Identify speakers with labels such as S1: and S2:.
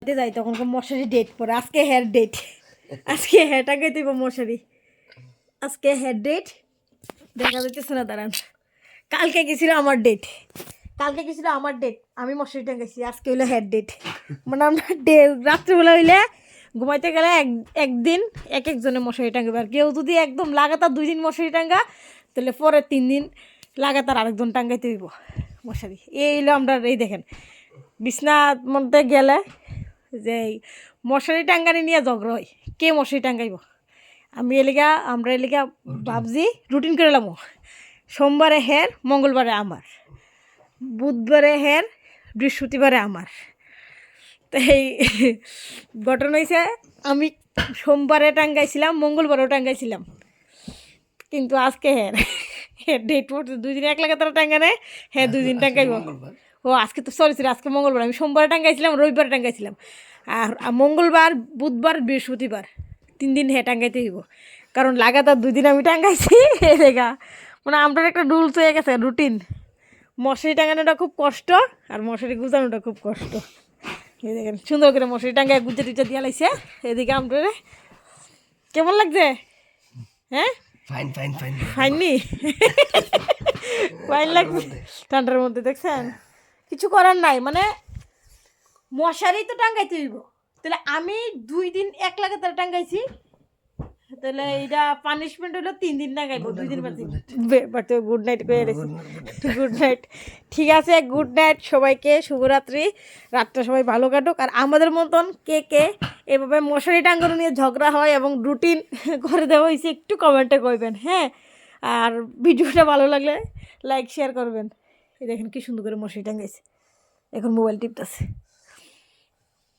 S1: যাই তখন মশারি ডেট পরে আজকে হেয়ার ডেট, আজকে হেয়ার টাঙ্গাইতে মশারি, আজকে হেয়ার ডেট দেখা যাইতেছে না। দাঁড়ান, কালকে গেছিল আমার ডেট, কালকে গেছিল আমার ডেট, আমি মশারি টাঙ্গাইছি। আজকে হইলো হেয়ার ডেট, মানে আমরা রাত্রিবেলা হইলে ঘুমাইতে গেলে একদিন এক একজনের মশারি টাঙ্গাবে। আর কেউ যদি একদম লাগাতার 2 দিন মশারি টাঙ্গা, তাহলে পরে 3 দিন লাগাতার আরেকজন টাঙ্গাইতে হইব মশারি। এই হইলো আমরা, এই দেখেন বিছনার মধ্যে গেলে যে মশারি টাঙ্গানি নিয়ে ঝগড়া হয়, কে মশারি টাঙ্গাইব। আমরা এলিগা ভাবছি রুটিন করে লামো, সোমবারে হের, মঙ্গলবারে আমার, বুধবারে হের, বৃহস্পতিবারে আমার। তো এই ঘটনা হয়েছে, আমি সোমবারে টাঙ্গাইছিলাম, মঙ্গলবারেও টাঙ্গাইছিলাম, কিন্তু আজকে হের ডেট পড়ছে 2 দিন এক লাগাতার টাঙ্গানে, হ্যাঁ 2 দিন টাঙ্গাইব। ও আজকে তো সরি, আজকে মঙ্গলবার, আমি সোমবারে টাঙ্গাইছিলাম, রবিবারে টাঙ্গাইছিলাম, আর মঙ্গলবার, বুধবার, বৃহস্পতিবার 3 দিন হ্যাঁ টাঙ্গাইতে হইব, কারণ লাগাতার 2 দিন আমি টাঙ্গাইছি। রেগা মানে আমরা একটা রুলস হয়ে গেছে, রুটিন। মশারি টাঙ্গানোটা খুব কষ্ট, আর মশারি গুজানোটা খুব কষ্ট। এই দেখেন সুন্দর করে মশারি টাঙ্গায় গুজা টুজা দিয়ে লাইছে। এদিকে আমরা কেমন লাগছে? হ্যাঁ
S2: ফাইন ফাইন ফাইন
S1: ফাইননি ফাইন লাগছে ঠান্ডার মধ্যে, দেখছেন কিছু করার নাই, মানে মশারি তো টাঙ্গাইতে হইব। তাহলে আমি 2 দিন এক লাগাতার টাঙ্গাইছি, তাহলে এইটা পানিশমেন্ট হলো 3 দিন টাঙ্গাইবো, 2 দিন বাড়তে। গুড নাইট করে রেছি, গুড নাইট। ঠিক আছে, গুড নাইট সবাইকে, শুভরাত্রি, রাতটা সবাই ভালো কাটুক। আর আমাদের মতন কে কে এভাবে মশারি টাঙ্গানো নিয়ে ঝগড়া হয় এবং রুটিন করে দেওয়া হয়েছে, একটু কমেন্টে করবেন, হ্যাঁ। আর ভিডিওটা ভালো লাগলে লাইক শেয়ার করবেন। এই দেখেন কি সুন্দর করে মশারি টাঙ্গাইছে, এখন মোবাইল টিপতেছে।